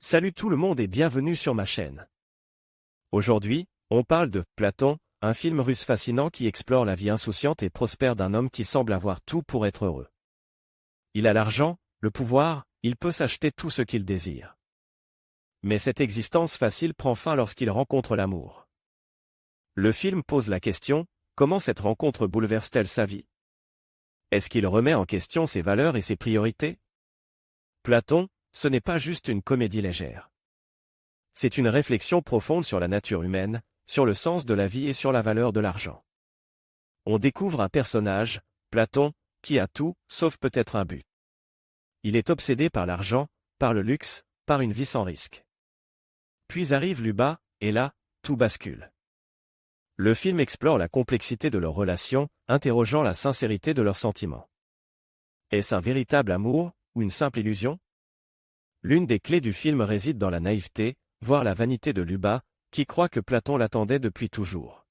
Salut tout le monde et bienvenue sur ma chaîne. Aujourd'hui, on parle de Platon, un film russe fascinant qui explore la vie insouciante et prospère d'un homme qui semble avoir tout pour être heureux. Il a l'argent, le pouvoir, il peut s'acheter tout ce qu'il désire. Mais cette existence facile prend fin lorsqu'il rencontre l'amour. Le film pose la question, comment cette rencontre bouleverse-t-elle sa vie? Est-ce qu'il remet en question ses valeurs et ses priorités? Platon, ce n'est pas juste une comédie légère. C'est une réflexion profonde sur la nature humaine, sur le sens de la vie et sur la valeur de l'argent. On découvre un personnage, Platon, qui a tout, sauf peut-être un but. Il est obsédé par l'argent, par le luxe, par une vie sans risque. Puis arrive Luba, et là, tout bascule. Le film explore la complexité de leurs relations, interrogeant la sincérité de leurs sentiments. Est-ce un véritable amour, ou une simple illusion? L'une des clés du film réside dans la naïveté, voire la vanité de Luba, qui croit que Platon l'attendait depuis toujours.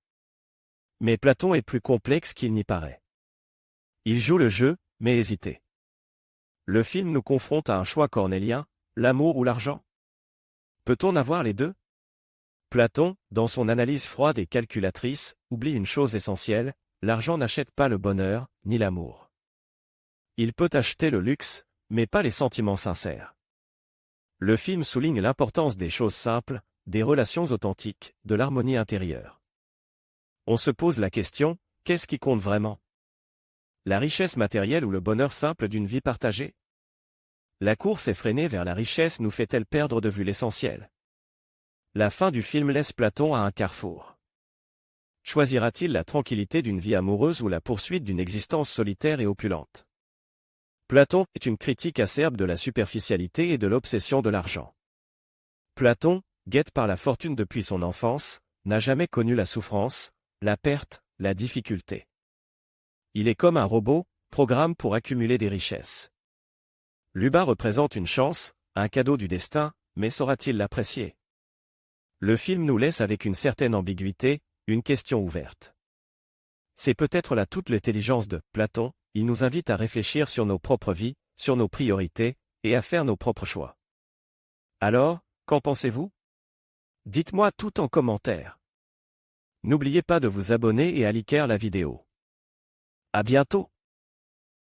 Mais Platon est plus complexe qu'il n'y paraît. Il joue le jeu, mais hésité. Le film nous confronte à un choix cornélien, l'amour ou l'argent? Peut-on avoir les deux? Platon, dans son analyse froide et calculatrice, oublie une chose essentielle, l'argent n'achète pas le bonheur, ni l'amour. Il peut acheter le luxe, mais pas les sentiments sincères. Le film souligne l'importance des choses simples, des relations authentiques, de l'harmonie intérieure. On se pose la question, qu'est-ce qui compte vraiment? La richesse matérielle ou le bonheur simple d'une vie partagée? La course effrénée vers la richesse nous fait-elle perdre de vue l'essentiel? La fin du film laisse Platon à un carrefour. Choisira-t-il la tranquillité d'une vie amoureuse ou la poursuite d'une existence solitaire et opulente? Platon est une critique acerbe de la superficialité et de l'obsession de l'argent. Platon, guette par la fortune depuis son enfance, n'a jamais connu la souffrance, la perte, la difficulté. Il est comme un robot, programme pour accumuler des richesses. Luba représente une chance, un cadeau du destin, mais saura-t-il l'apprécier? Le film nous laisse avec une certaine ambiguïté, une question ouverte. C'est peut-être là toute l'intelligence de Platon, il nous invite à réfléchir sur nos propres vies, sur nos priorités, et à faire nos propres choix. Alors, qu'en pensez-vous? Dites-moi tout en commentaire. N'oubliez pas de vous abonner et à liker la vidéo. À bientôt!